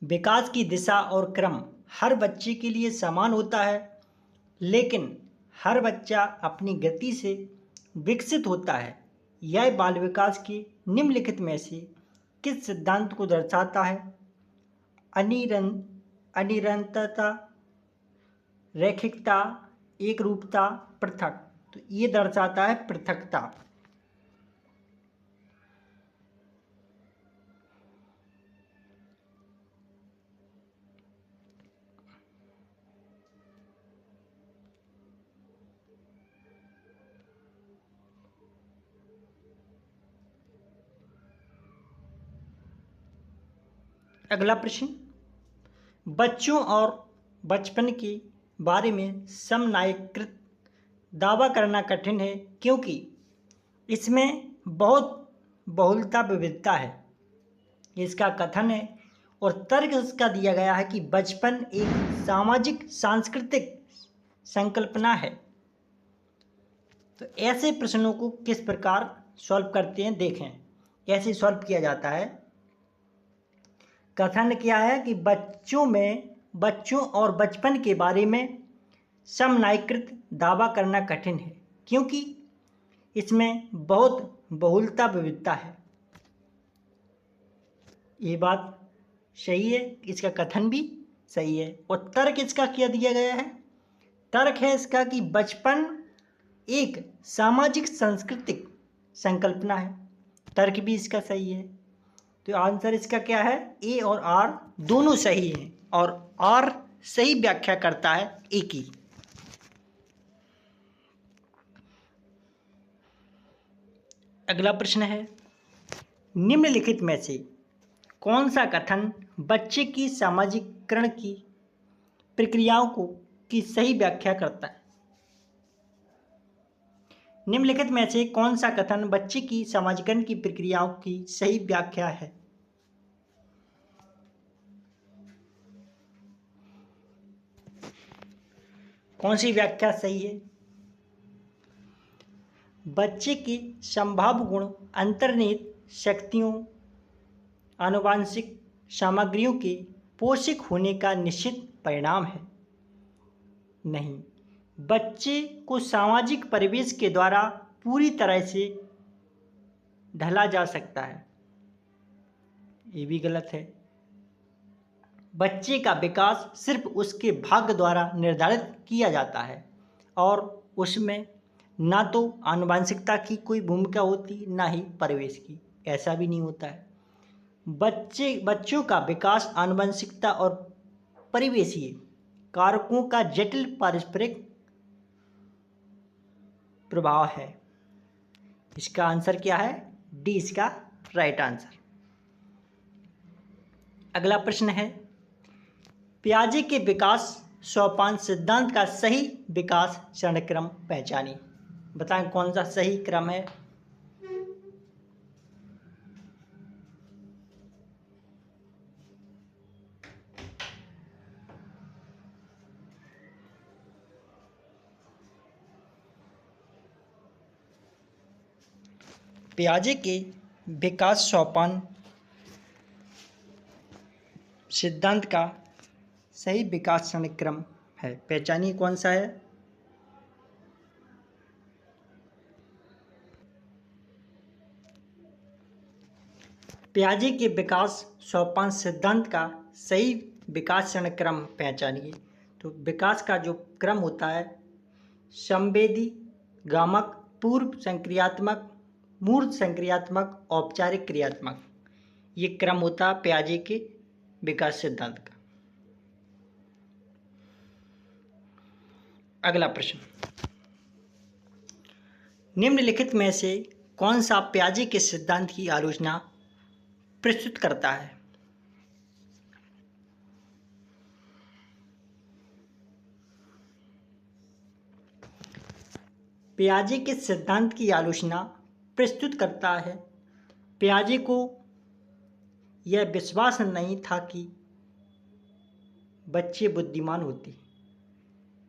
विकास की दिशा और क्रम हर बच्चे के लिए समान होता है, लेकिन हर बच्चा अपनी गति से विकसित होता है। यह बाल विकास के निम्नलिखित में से किस सिद्धांत को दर्शाता है? अनिरंतरता, रैखिकता, एकरूपता, पृथक। तो ये दर्शाता है पृथकता। अगला प्रश्न, बच्चों और बचपन के बारे में समन्वयकृत दावा करना कठिन है क्योंकि इसमें बहुत बहुलता विविधता है। इसका कथन है और तर्क इसका दिया गया है कि बचपन एक सामाजिक सांस्कृतिक संकल्पना है। तो ऐसे प्रश्नों को किस प्रकार सॉल्व करते हैं देखें। ऐसे सॉल्व किया जाता है। कथन क्या है कि बच्चों और बचपन के बारे में समन्वयकृत दावा करना कठिन है क्योंकि इसमें बहुत बहुलता विविधता है। ये बात सही है, इसका कथन भी सही है। और तर्क इसका क्या दिया गया है? तर्क है इसका कि बचपन एक सामाजिक सांस्कृतिक संकल्पना है। तर्क भी इसका सही है। तो आंसर इसका क्या है? ए और आर दोनों सही हैं और आर सही व्याख्या करता है ए की। अगला प्रश्न है, निम्नलिखित में से कौन सा कथन बच्चे की सामाजिकरण की प्रक्रियाओं की सही व्याख्या करता है? निम्नलिखित में से कौन सा कथन बच्चे की सामाजिकरण की प्रक्रियाओं की सही व्याख्या है? कौन सी व्याख्या सही है? बच्चे के संभाव्य गुण अंतर्निहित शक्तियों, आनुवांशिक सामग्रियों के पोषक होने का निश्चित परिणाम है। नहीं, बच्चे को सामाजिक परिवेश के द्वारा पूरी तरह से ढला जा सकता है। ये भी गलत है। बच्चे का विकास सिर्फ उसके भाग्य द्वारा निर्धारित किया जाता है और उसमें ना तो आनुवंशिकता की कोई भूमिका होती, ना ही परिवेश की। ऐसा भी नहीं होता है। बच्चों का विकास आनुवंशिकता और परिवेशीय कारकों का जटिल पारस्परिक प्रभाव है। इसका आंसर क्या है? डी इसका राइट आंसर। अगला प्रश्न है, पियाजे के विकास सोपान सिद्धांत का सही विकास चरण क्रम पहचानिए। बताएं कौन सा सही क्रम है? पियाजे के विकास सोपान सिद्धांत का सही विकास चरण क्रम है, पहचानिए कौन सा है? पियाजे के विकास सोपान सिद्धांत का सही विकास चरण क्रम पहचानिए। तो विकास का जो क्रम होता है, संवेदी, गामक, पूर्व संक्रियात्मक, मूर्त संक्रियात्मक, औपचारिक क्रियात्मक, ये क्रम होता है पियाजे के विकास सिद्धांत का। अगला प्रश्न, निम्नलिखित में से कौन सा पियाजे के सिद्धांत की आलोचना प्रस्तुत करता है? पियाजे के सिद्धांत की आलोचना प्रस्तुत करता है। पियाजे को यह विश्वास नहीं था कि बच्चे बुद्धिमान होते।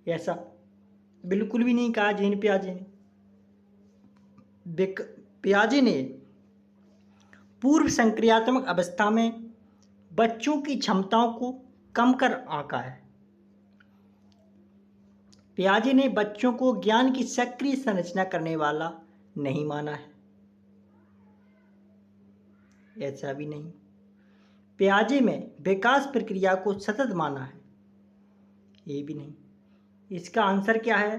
ऐसा बिल्कुल भी नहीं कहा जीन पियाजे ने। पियाजे ने पूर्व संक्रियात्मक अवस्था में बच्चों की क्षमताओं को कम कर आंका है। पियाजे ने बच्चों को ज्ञान की सक्रिय संरचना करने वाला नहीं माना है। ऐसा भी नहीं। पियाजे में विकास प्रक्रिया को सतत माना है। ये भी नहीं। इसका आंसर क्या है?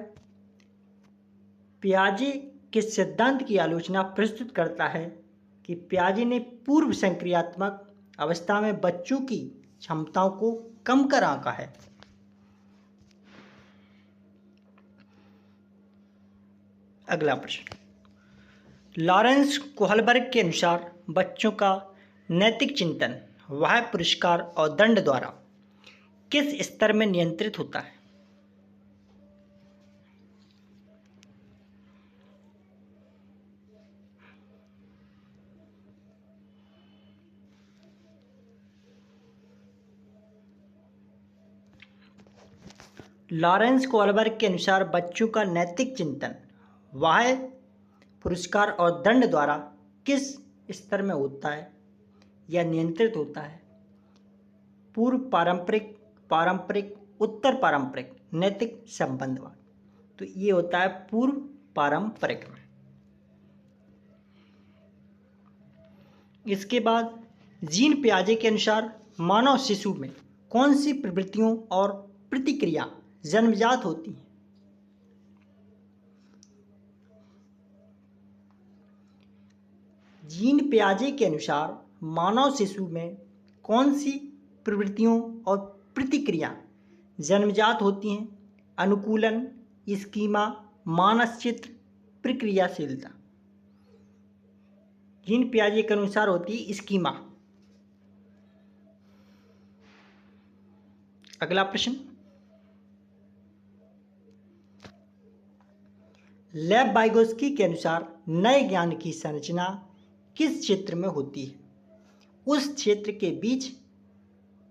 पियाजे के सिद्धांत की आलोचना प्रस्तुत करता है कि पियाजे ने पूर्व संक्रियात्मक अवस्था में बच्चों की क्षमताओं को कम कर आंका है। अगला प्रश्न, लॉरेंस कोहलबर्ग के अनुसार बच्चों का नैतिक चिंतन वह पुरस्कार और दंड द्वारा किस स्तर में नियंत्रित होता है? लॉरेंस कोहलबर्ग के अनुसार बच्चों का नैतिक चिंतन वह पुरस्कार और दंड द्वारा किस स्तर में होता है या नियंत्रित होता है? पूर्व पारंपरिक, पारंपरिक, उत्तर पारंपरिक, नैतिक, संबंधवाद। तो ये होता है पूर्व पारंपरिक में। इसके बाद जीन पियाजे के अनुसार मानव शिशु में कौन सी प्रवृत्तियों और प्रतिक्रिया जन्मजात होती हैं? जीन पियाजे के अनुसार मानव शिशु में कौन सी प्रवृत्तियों और प्रतिक्रिया जन्मजात होती हैं? अनुकूलन, स्कीमा, मानसचित्र, प्रक्रियाशीलता। जीन पियाजे के अनुसार होती है स्कीमा। अगला प्रश्न, लेव वाइगोत्स्की के अनुसार नए ज्ञान की संरचना किस क्षेत्र में होती है? उस क्षेत्र के बीच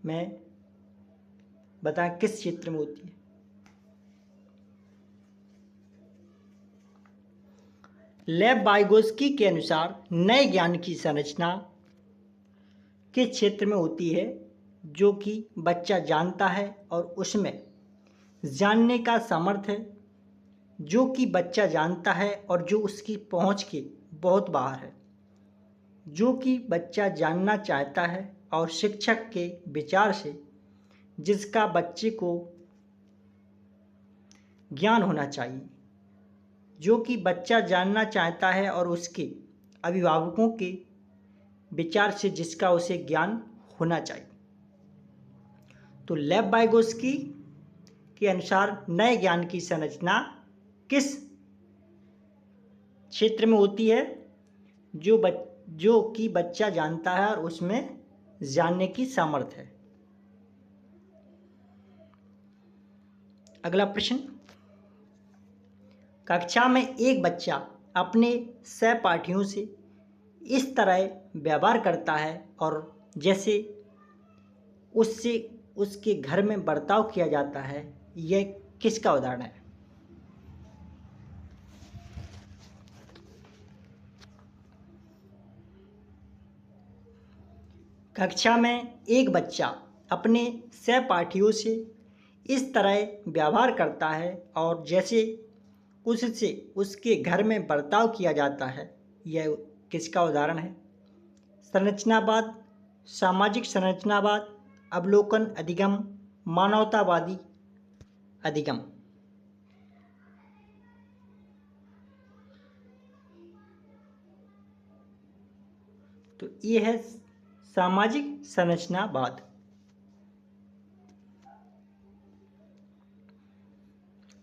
में बताएं किस क्षेत्र में होती है? लेव वाइगोत्स्की के अनुसार नए ज्ञान की संरचना किस क्षेत्र में होती है? जो कि बच्चा जानता है और उसमें जानने का सामर्थ्य है, जो कि बच्चा जानता है और जो उसकी पहुंच के बहुत बाहर है, जो कि बच्चा जानना चाहता है और शिक्षक के विचार से जिसका बच्चे को ज्ञान होना चाहिए, जो कि बच्चा जानना चाहता है और उसके अभिभावकों के विचार से जिसका उसे ज्ञान होना चाहिए। तो लेव वाइगोत्स्की के अनुसार नए ज्ञान की संरचना किस क्षेत्र में होती है? जो कि बच्चा जानता है और उसमें जानने की सामर्थ्य है। अगला प्रश्न, कक्षा में एक बच्चा अपने सहपाठियों से इस तरह व्यवहार करता है और जैसे उससे उसके घर में बर्ताव किया जाता है, यह किसका उदाहरण है? कक्षा में एक बच्चा अपने सहपाठियों से इस तरह व्यवहार करता है और जैसे उससे उसके घर में बर्ताव किया जाता है, यह किसका उदाहरण है? संरचनावाद, सामाजिक संरचनावाद, अवलोकन अधिगम, मानवतावादी अधिगम। तो ये है सामाजिक संरचनावाद।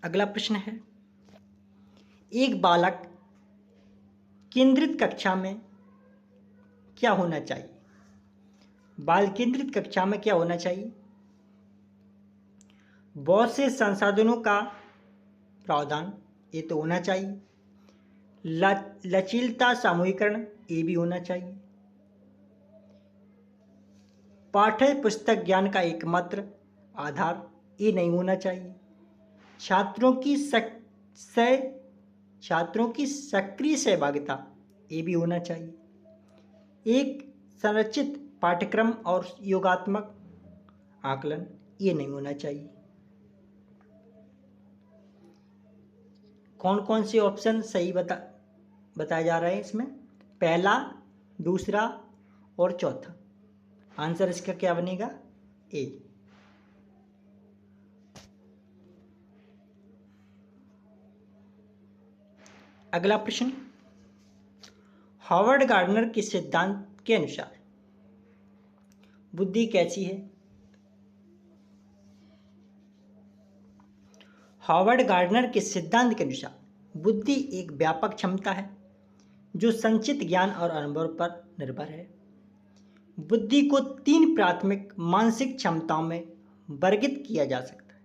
अगला प्रश्न है, एक बालक केंद्रित कक्षा में क्या होना चाहिए? बाल केंद्रित कक्षा में क्या होना चाहिए? बहुत से संसाधनों का प्रावधान, ये तो होना चाहिए। लचीलता, सामूहिकरण, ये भी होना चाहिए। पाठ्य पुस्तक ज्ञान का एकमात्र आधार, ये नहीं होना चाहिए। छात्रों की सक्रिय सहभागिता, ये भी होना चाहिए। एक संरचित पाठ्यक्रम और योगात्मक आकलन ये नहीं होना चाहिए। कौन कौन से ऑप्शन सही बताया जा रहा है इसमें? पहला, दूसरा और चौथा। आंसर इसका क्या बनेगा? ए। अगला प्रश्न, हॉवर्ड गार्डनर के सिद्धांत के अनुसार बुद्धि कैसी है? हॉवर्ड गार्डनर के सिद्धांत के अनुसार बुद्धि एक व्यापक क्षमता है जो संचित ज्ञान और अनुभव पर निर्भर है। बुद्धि को 3 प्राथमिक मानसिक क्षमताओं में वर्गीकृत किया जा सकता है।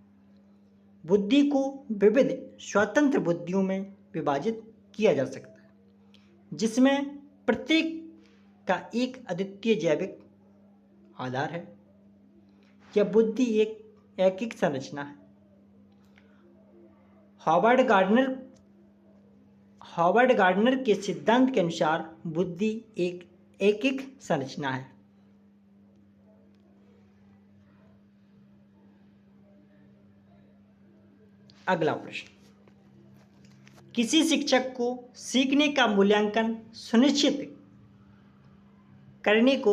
बुद्धि को विविध स्वतंत्र बुद्धियों में विभाजित किया जा सकता है, जिसमें प्रत्येक का एक अद्वितीय जैविक आधार है। यह बुद्धि एक एकीक संरचना है। हॉवर्ड गार्डनर के सिद्धांत के अनुसार बुद्धि एक एकीक संरचना है। अगला प्रश्न, किसी शिक्षक को सीखने का मूल्यांकन सुनिश्चित करने के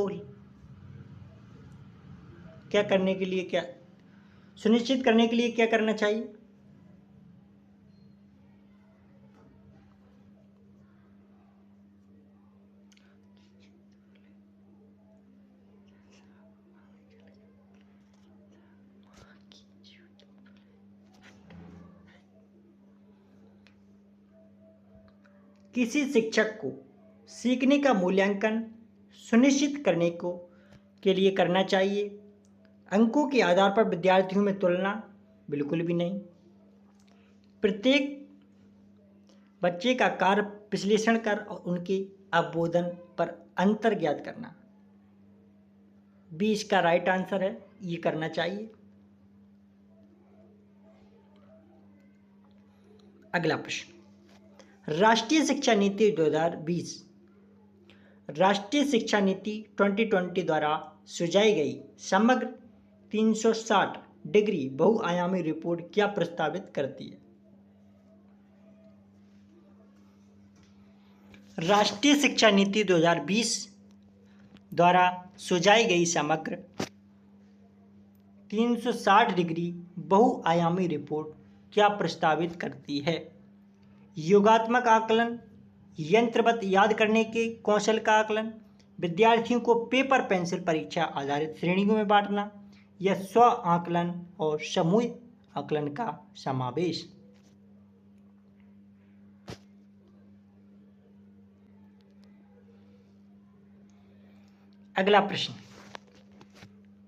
लिए क्या करना चाहिए? किसी शिक्षक को सीखने का मूल्यांकन सुनिश्चित करने के लिए करना चाहिए। अंकों के आधार पर विद्यार्थियों में तुलना बिल्कुल भी नहीं। प्रत्येक बच्चे का कार्य विश्लेषण कर और उनके अवबोधन पर अंतर ज्ञात करना, बी इसका राइट आंसर है, ये करना चाहिए। अगला प्रश्न, राष्ट्रीय शिक्षा नीति 2020 राष्ट्रीय शिक्षा नीति 2020 द्वारा सुझाई गई समग्र 360 डिग्री बहुआयामी रिपोर्ट क्या प्रस्तावित करती है? राष्ट्रीय शिक्षा नीति 2020 द्वारा सुझाई गई समग्र 360 डिग्री बहुआयामी रिपोर्ट क्या प्रस्तावित करती है? योगात्मक आकलन, यंत्रवत याद करने के कौशल का आकलन, विद्यार्थियों को पेपर पेंसिल परीक्षा आधारित श्रेणियों में बांटना, या स्व आकलन और समूह आकलन का समावेश। अगला प्रश्न,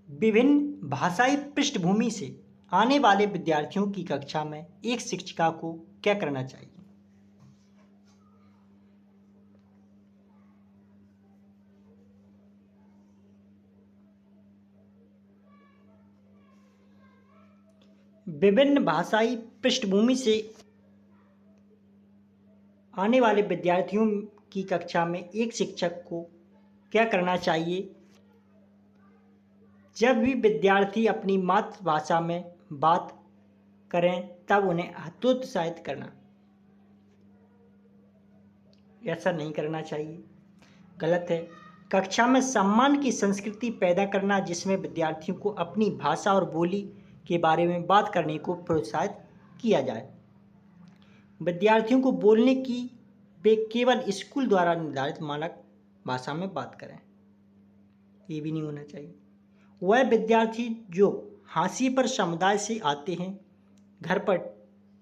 विभिन्न भाषाई पृष्ठभूमि से आने वाले विद्यार्थियों की कक्षा में एक शिक्षिका को क्या करना चाहिए? विभिन्न भाषाई पृष्ठभूमि से आने वाले विद्यार्थियों की कक्षा में एक शिक्षक को क्या करना चाहिए? जब भी विद्यार्थी अपनी मातृभाषा में बात करें तब उन्हें हतोत्साहित करना, ऐसा नहीं करना चाहिए, गलत है। कक्षा में सम्मान की संस्कृति पैदा करना, जिसमें विद्यार्थियों को अपनी भाषा और बोली के बारे में बात करने को प्रोत्साहित किया जाए। विद्यार्थियों को बोलने की वे केवल स्कूल द्वारा निर्धारित मानक भाषा में बात करें, ये भी नहीं होना चाहिए। वह विद्यार्थी जो हांसी पर समुदाय से आते हैं, घर पर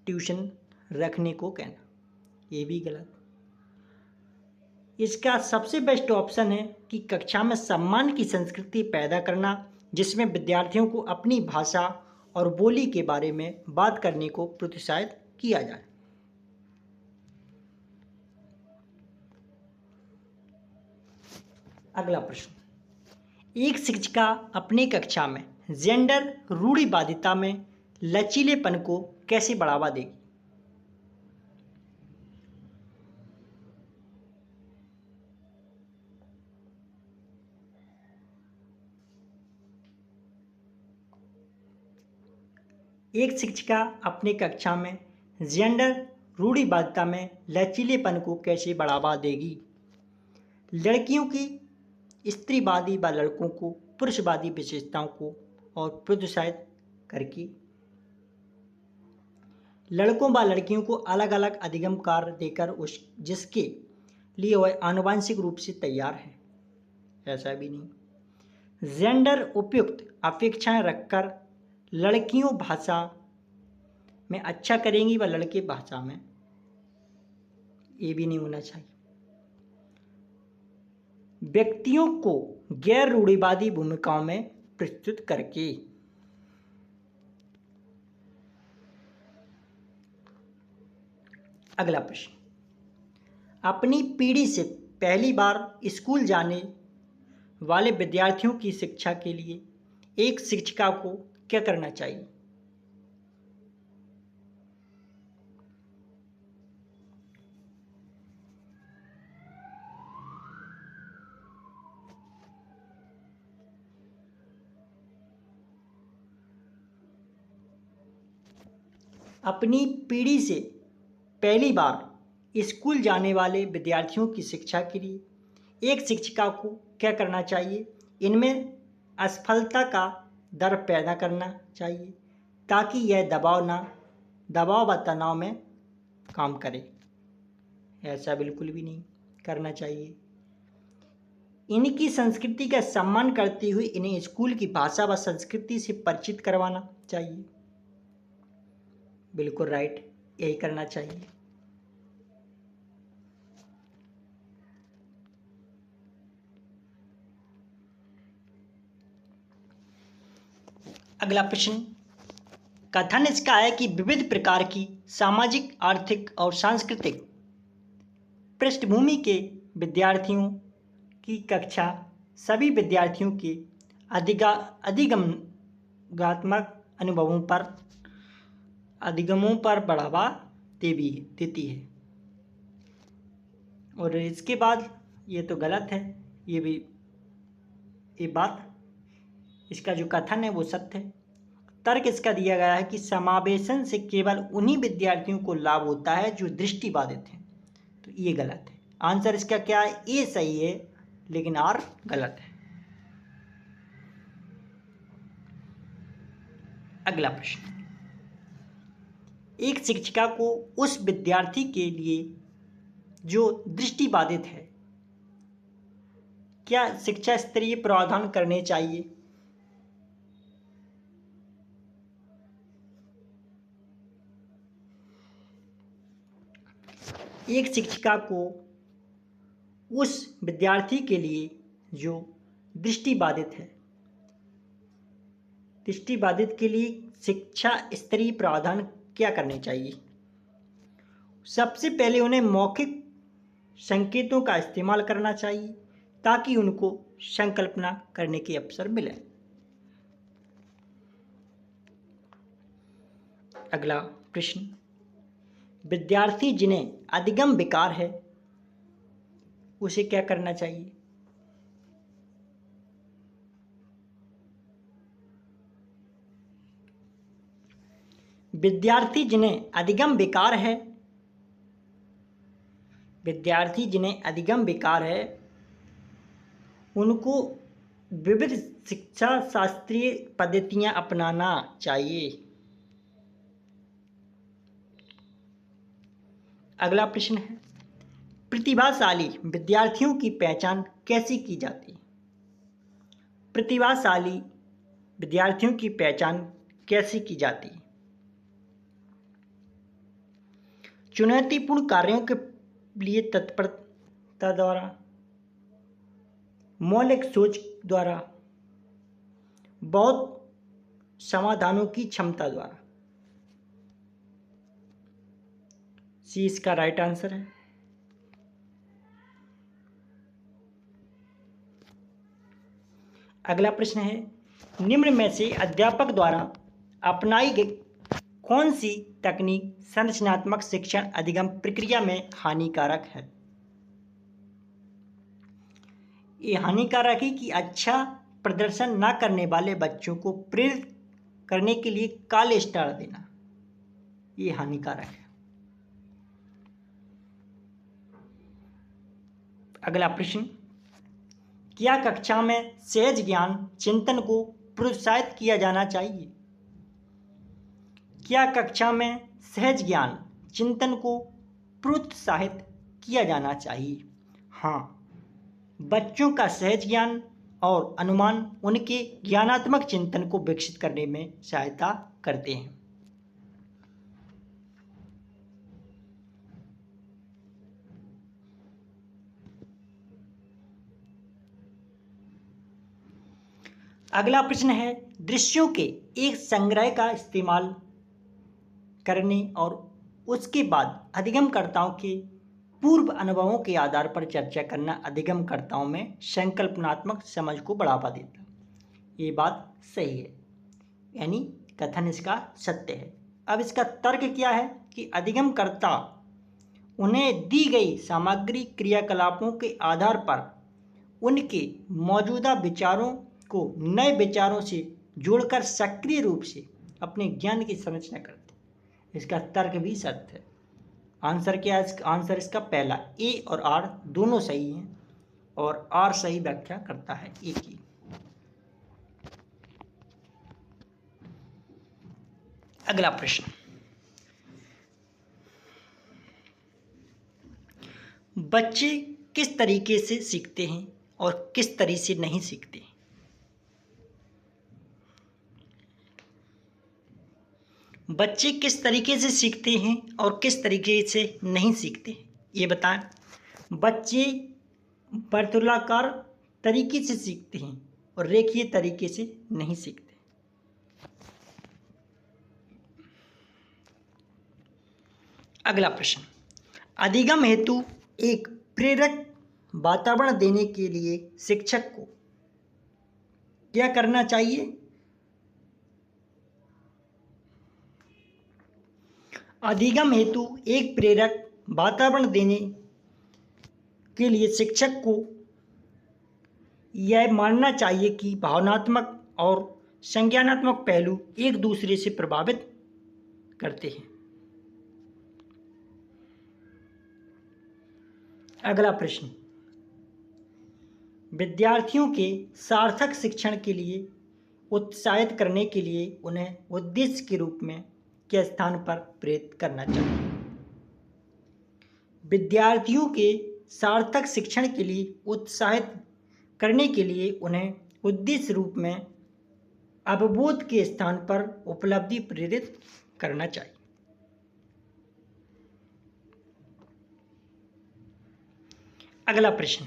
ट्यूशन रखने को कहना, ये भी गलत। इसका सबसे बेस्ट ऑप्शन है कि कक्षा में सम्मान की संस्कृति पैदा करना, जिसमें विद्यार्थियों को अपनी भाषा और बोली के बारे में बात करने को प्रोत्साहित किया जाए। अगला प्रश्न, एक शिक्षिका अपनी कक्षा में जेंडर रूढ़िवादिता में लचीलेपन को कैसे बढ़ावा देगी? एक शिक्षिका अपनी कक्षा में जेंडर रूढ़िवादिता में लचीलेपन को कैसे बढ़ावा देगी? लड़कियों की स्त्रीवादी व लड़कों को पुरुषवादी विशेषताओं को और प्रोत्साहित करके लड़कों व लड़कियों को अलग अलग अधिगम कार्य देकर उस जिसके लिए वह आनुवांशिक रूप से तैयार है, ऐसा भी नहीं। जेंडर उपयुक्त अपेक्षाएं रखकर लड़कियों भाषा में अच्छा करेंगी व लड़के भाषा में, ये भी नहीं होना चाहिए। व्यक्तियों को गैर रूढ़िवादी भूमिकाओं में प्रस्तुत करके अगला प्रश्न, अपनी पीढ़ी से पहली बार स्कूल जाने वाले विद्यार्थियों की शिक्षा के लिए एक शिक्षिका को क्या करना चाहिए? अपनी पीढ़ी से पहली बार स्कूल जाने वाले विद्यार्थियों की शिक्षा के लिए एक शिक्षिका को क्या करना चाहिए? इनमें असफलता का डर पैदा करना चाहिए ताकि यह दबाव व तनाव में काम करे, ऐसा बिल्कुल भी नहीं करना चाहिए। इनकी संस्कृति का सम्मान करते हुए इन्हें स्कूल की भाषा व संस्कृति से परिचित करवाना चाहिए, बिल्कुल राइट, यही करना चाहिए। अगला प्रश्न, कथन इसका है कि विविध प्रकार की सामाजिक, आर्थिक और सांस्कृतिक पृष्ठभूमि के विद्यार्थियों की कक्षा सभी विद्यार्थियों के अधिगमों पर बढ़ावा देती है। और इसके बाद ये तो गलत है, ये बात, इसका जो कथन है वो सत्य है। तर्क इसका दिया गया है कि समावेशन से केवल उन्हीं विद्यार्थियों को लाभ होता है जो दृष्टिबाधित हैं, तो ये गलत है। आंसर इसका क्या है? ए सही है लेकिन आर गलत है। अगला प्रश्न, एक शिक्षिका को उस विद्यार्थी के लिए जो दृष्टिबाधित है क्या शिक्षा स्तरीय प्रावधान करने चाहिए? एक शिक्षिका को उस विद्यार्थी के लिए जो दृष्टिबाधित के लिए शिक्षा स्तरीय प्रावधान क्या करने चाहिए? सबसे पहले उन्हें मौखिक संकेतों का इस्तेमाल करना चाहिए ताकि उनको संकल्पना करने के अवसर मिले। अगला प्रश्न, विद्यार्थी जिन्हें अधिगम विकार है उसे क्या करना चाहिए? विद्यार्थी जिन्हें अधिगम विकार है उनको विविध शिक्षा शास्त्रीय पद्धतियां अपनाना चाहिए। अगला प्रश्न है, प्रतिभाशाली विद्यार्थियों की पहचान कैसे की जाती है? प्रतिभाशाली विद्यार्थियों की पहचान कैसे की जाती है? चुनौतीपूर्ण कार्यों के लिए तत्परता द्वारा, मौलिक सोच द्वारा, बहुत समाधानों की क्षमता द्वारा। सी इसका राइट आंसर है। अगला प्रश्न है, निम्न में से अध्यापक द्वारा अपनाई गई कौन सी तकनीक संरचनात्मक शिक्षण अधिगम प्रक्रिया में हानिकारक है? ये हानिकारक है कि अच्छा प्रदर्शन न करने वाले बच्चों को प्रेरित करने के लिए काले स्टार देना, ये हानिकारक है। अगला प्रश्न, क्या कक्षा में सहज ज्ञान चिंतन को प्रोत्साहित किया जाना चाहिए? क्या कक्षा में सहज ज्ञान चिंतन को प्रोत्साहित किया जाना चाहिए? हाँ, बच्चों का सहज ज्ञान और अनुमान उनके ज्ञानात्मक चिंतन को विकसित करने में सहायता करते हैं। अगला प्रश्न है, दृश्यों के एक संग्रह का इस्तेमाल करने और उसके बाद अधिगमकर्ताओं के पूर्व अनुभवों के आधार पर चर्चा करना अधिगमकर्ताओं में संकल्पनात्मक समझ को बढ़ावा देता है। ये बात सही है, यानी कथन इसका सत्य है। अब इसका तर्क क्या है कि अधिगमकर्ता उन्हें दी गई सामग्री क्रियाकलापों के आधार पर उनके मौजूदा विचारों को नए विचारों से जोड़कर सक्रिय रूप से अपने ज्ञान की संरचना करते हैं। इसका तर्क भी सत्य है। आंसर क्या है? आंसर इसका पहला, ए और आर दोनों सही हैं और आर सही व्याख्या करता है ए की। अगला प्रश्न, बच्चे किस तरीके से सीखते हैं और किस तरीके से नहीं सीखते? बच्चे किस तरीके से सीखते हैं और किस तरीके से नहीं सीखते, ये बताएं। बच्चे वर्तुलाकार तरीके से सीखते हैं और रेखीय तरीके से नहीं सीखते। अगला प्रश्न, अधिगम हेतु एक प्रेरक वातावरण देने के लिए शिक्षक को क्या करना चाहिए? अधिगम हेतु एक प्रेरक वातावरण देने के लिए शिक्षक को यह मानना चाहिए कि भावनात्मक और संज्ञानात्मक पहलू एक दूसरे से प्रभावित करते हैं। अगला प्रश्न, विद्यार्थियों के सार्थक शिक्षण के लिए उत्साहित करने के लिए उन्हें उद्देश्य के रूप में के स्थान पर प्रेरित करना चाहिए। विद्यार्थियों के सार्थक शिक्षण के लिए उत्साहित करने के लिए उन्हें उद्देश्य रूप में अवबोध के स्थान पर उपलब्धि प्रेरित करना चाहिए। अगला प्रश्न,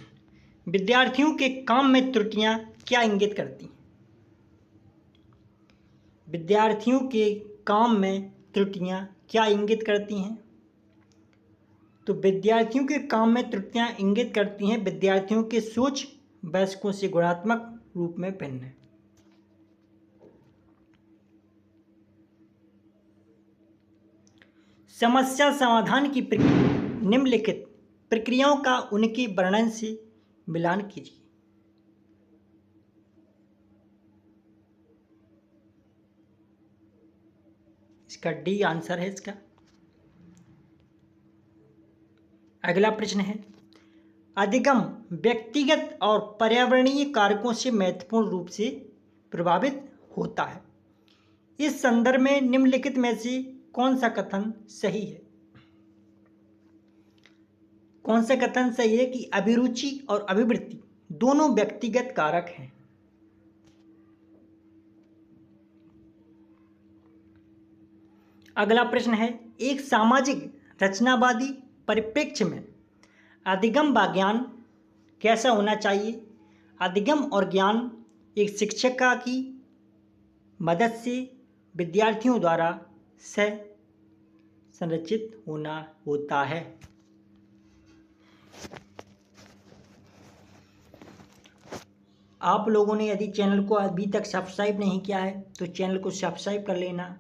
विद्यार्थियों के काम में त्रुटियां क्या इंगित करती हैं? विद्यार्थियों के काम में त्रुटियां क्या इंगित करती हैं? तो विद्यार्थियों के काम में त्रुटियां इंगित करती हैं विद्यार्थियों के सोच वयस्कों से गुणात्मक रूप में भिन्न है। समस्या समाधान की प्रक्रिया, निम्नलिखित प्रक्रियाओं का उनके वर्णन से मिलान कीजिए। इसका डी आंसर है इसका। अगला प्रश्न है, अधिगम व्यक्तिगत और पर्यावरणीय कारकों से महत्वपूर्ण रूप से प्रभावित होता है। इस संदर्भ में निम्नलिखित में से कौन सा कथन सही है? कौन सा कथन सही है कि अभिरुचि और अभिवृत्ति दोनों व्यक्तिगत कारक हैं? अगला प्रश्न है, एक सामाजिक रचनावादी परिप्रेक्ष्य में अधिगम व ज्ञान कैसा होना चाहिए? अधिगम और ज्ञान एक शिक्षिका की मदद से विद्यार्थियों द्वारा सह संरचित होता है। आप लोगों ने यदि चैनल को अभी तक सब्सक्राइब नहीं किया है तो चैनल को सब्सक्राइब कर लेना।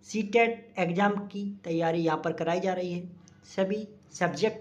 सीटेट एग्ज़ाम की तैयारी यहाँ पर कराई जा रही है। सभी सब्जेक्ट